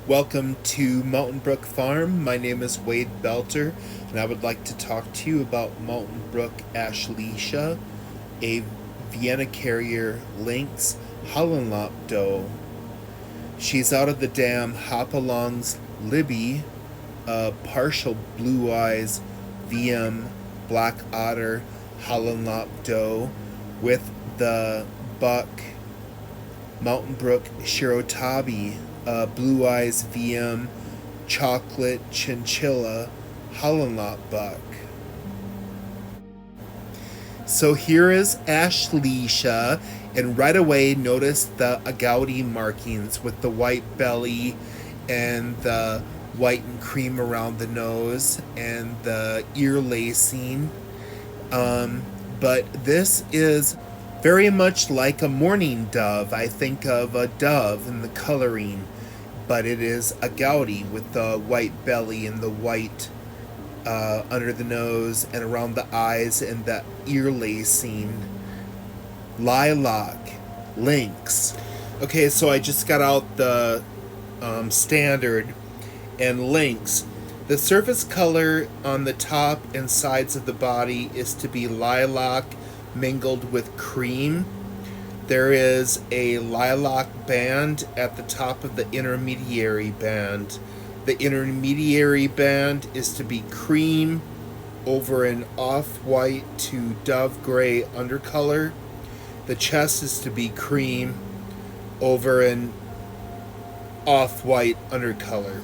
Welcome to Mountain Brook Farm. My name is Wade Belter, and I would like to talk to you about Mountain Brook Ashlesha, a Vienna Carrier Lynx Holland Lop Doe. She's out of the dam Alongs Libby, a partial blue eyes VM black otter Holland Lop Doe with the buck Mountain Brook Shirotabi, Blue Eyes VM Chocolate Chinchilla Holland Lop buck. So here is Ashlesha, and right away notice the agouti markings with the white belly and the white and cream around the nose and the ear lacing. But this is very much like a mourning dove. I think of a dove in the coloring, but it is agouti with the white belly and the white under the nose and around the eyes and the ear lacing. Lilac, lynx. Okay, so I just got out the standard and lynx. The surface color on the top and sides of the body is to be lilac mingled with cream. There is a lilac band at the top of the intermediary band. The intermediary band is to be cream over an off-white to dove gray undercolor. The chest is to be cream over an off-white undercolor.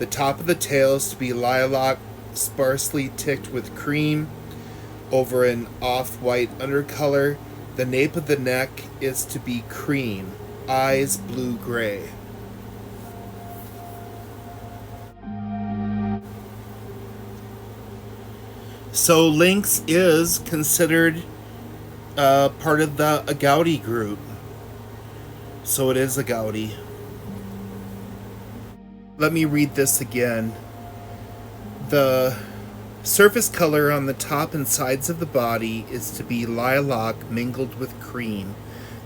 The top of the tail is to be lilac sparsely ticked with cream over an off-white undercolor. The nape of the neck is to be cream, eyes blue-gray. So lynx is considered part of the agouti group. So it is agouti. Let me read this again. The surface color on the top and sides of the body is to be lilac mingled with cream.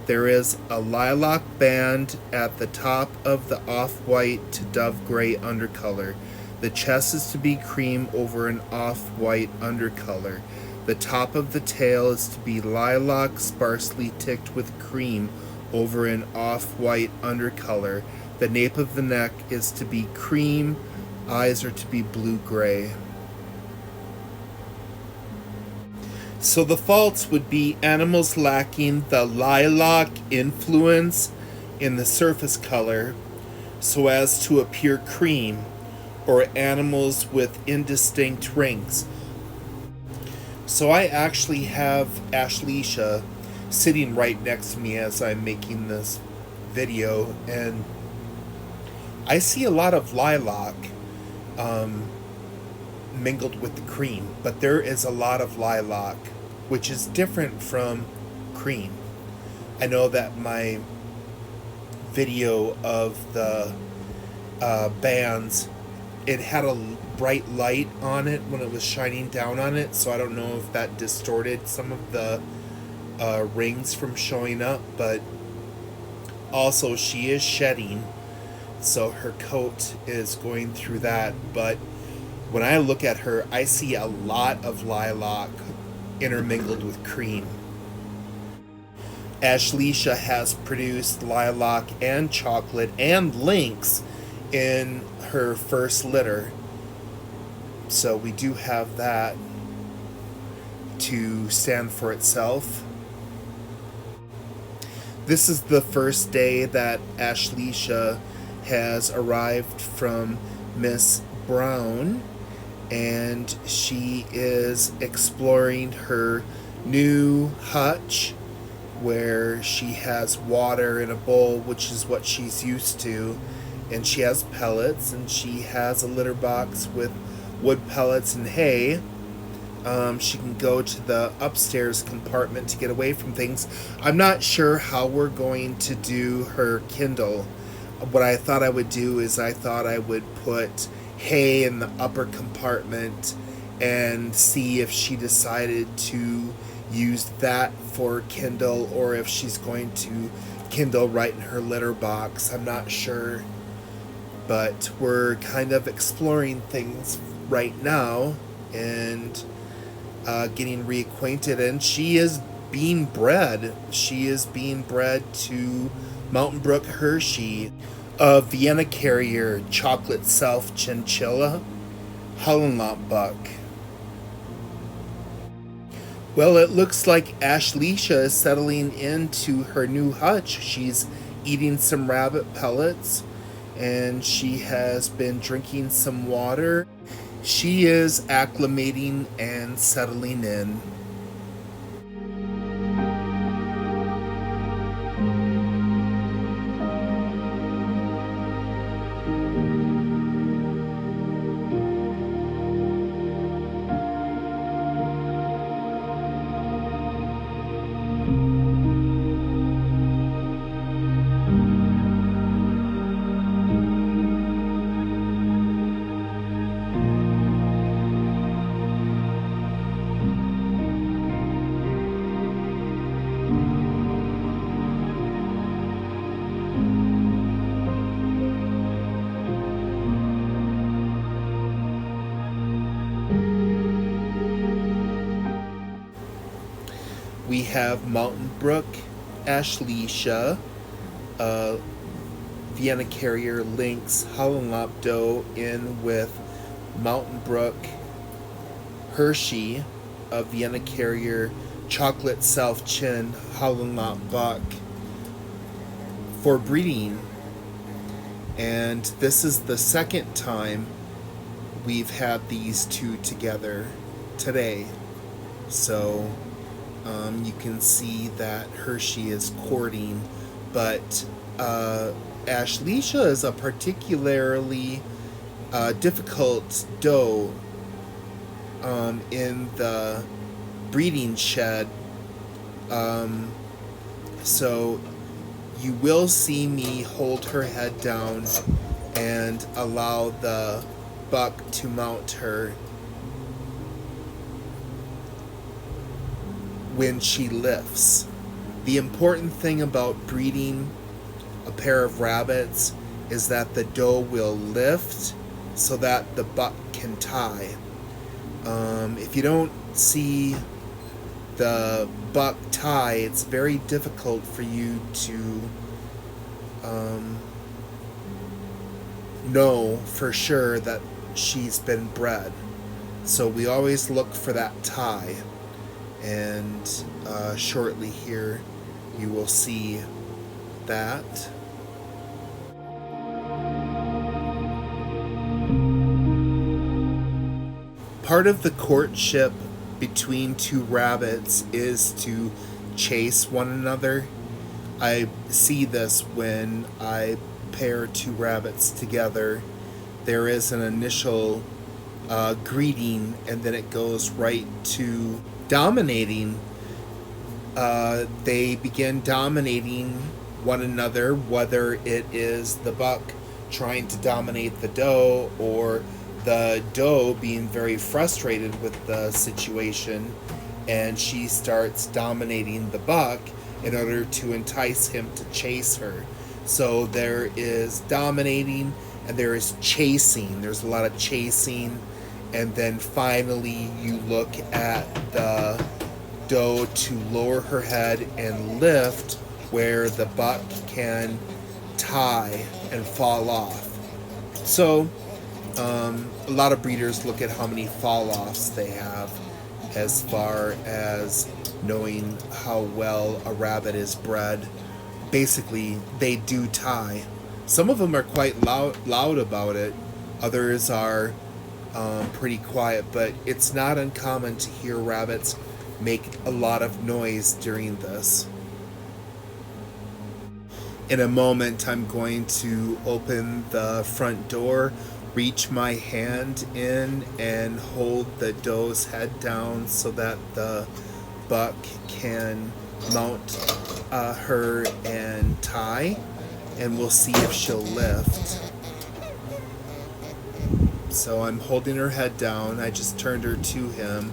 There is a lilac band at the top of the off-white to dove gray undercolor. The chest is to be cream over an off-white undercolor. The top of the tail is to be lilac sparsely ticked with cream over an off-white undercolor. The nape of the neck is to be cream. Eyes are to be blue-gray. So the faults would be animals lacking the lilac influence in the surface color so as to appear cream, or animals with indistinct rings. So I actually have Ashlesha sitting right next to me as I'm making this video, and I see a lot of lilac mingled with the cream, but there is a lot of lilac, which is different from cream. I know that my video of the bands, it had a bright light on it when it was shining down on it, so I don't know if that distorted some of the rings from showing up, but also she is shedding, so her coat is going through that. But when I look at her, I see a lot of lilac intermingled with cream. Ashlesha has produced lilac and chocolate and lynx in her first litter, so we do have that to stand for itself. This is the first day that Ashlesha has arrived from Miss Brown, and she is exploring her new hutch where she has water in a bowl, which is what she's used to, and she has pellets, and she has a litter box with wood pellets and hay. She can go to the upstairs compartment to get away from things. I'm not sure how we're going to do her Kindle. What I thought I would do is I thought I would put hay in the upper compartment and see if she decided to use that for Kindle or if she's going to Kindle right in her litter box. I'm not sure. but we're kind of exploring things right now and getting reacquainted. And she is being bred. She is being bred to Mountain Brook Hershey, a Vienna Carrier chocolate self chinchilla Holland Lop buck. Well, it looks like Ashlesha is settling into her new hutch. She's eating some rabbit pellets and she has been drinking some water. She is acclimating and settling in. We have Mountain Brook Ashlesha, Vienna Carrier Lynx Holland Lop Doe in with Mountain Brook Hershey, a Vienna Carrier chocolate self chin Holland Lop buck for breeding. And this is the second time we've had these two together today. So you can see that Hershey is courting, but Ashlesha is a particularly difficult doe in the breeding shed. So you will see me hold her head down and allow the buck to mount her when she lifts. The important thing about breeding a pair of rabbits is that the doe will lift so that the buck can tie. If you don't see the buck tie, it's very difficult for you to know for sure that she's been bred. So we always look for that tie. And shortly here you will see that. Part of the courtship between two rabbits is to chase one another. I see this when I pair two rabbits together. There is an initial greeting, and then it goes right to dominating. They begin dominating one another, whether it is the buck trying to dominate the doe or the doe being very frustrated with the situation, and she starts dominating the buck in order to entice him to chase her. So there is dominating and there is chasing. There's a lot of chasing, and then finally you look at the doe to lower her head and lift where the buck can tie and fall off. So a lot of breeders look at how many fall-offs they have as far as knowing how well a rabbit is bred. Basically, they do tie. Some of them are quite loud about it. Others are pretty quiet, but it's not uncommon to hear rabbits make a lot of noise during this. In a moment, I'm going to open the front door, reach my hand in, and hold the doe's head down so that the buck can mount her and tie, and we'll see if she'll lift. So I'm holding her head down. I just turned her to him,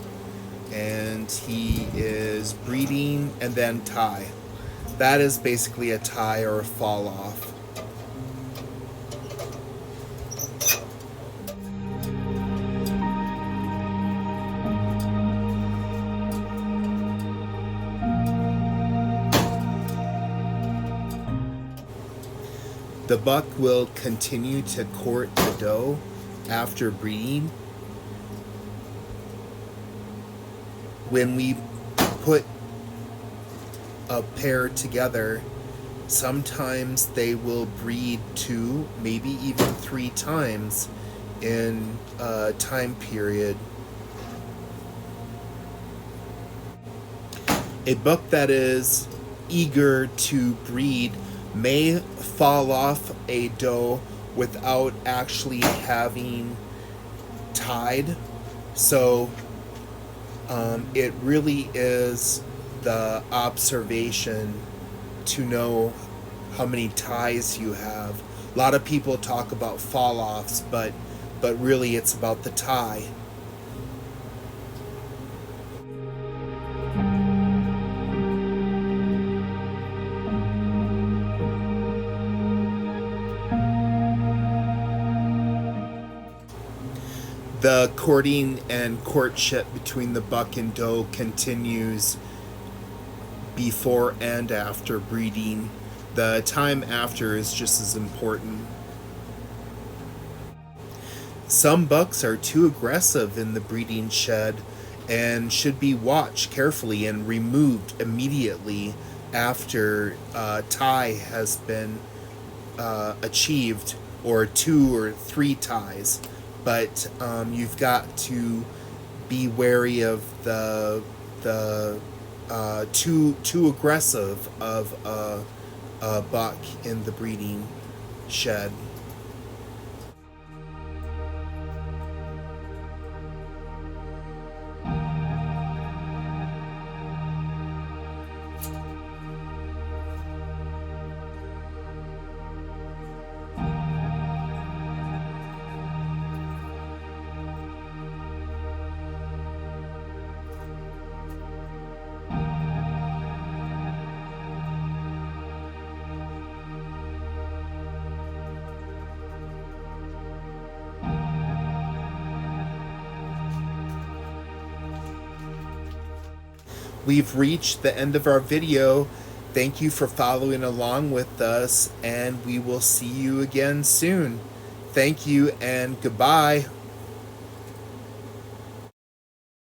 and he is breeding and then tie. That is basically a tie or a fall off. The buck will continue to court the doe after breeding. When we put a pair together, sometimes they will breed 2, maybe even 3 times in a time period. A buck that is eager to breed may fall off a doe without actually having tied. So it really is the observation to know how many ties you have. A lot of people talk about fall-offs, but really it's about the tie. The courting and courtship between the buck and doe continues before and after breeding. The time after is just as important. Some bucks are too aggressive in the breeding shed and should be watched carefully and removed immediately after tie has been achieved, or 2 or 3 ties. But you've got to be wary of the too aggressive of a buck in the breeding shed. We've reached the end of our video. Thank you for following along with us, and we will see you again soon. Thank you and goodbye.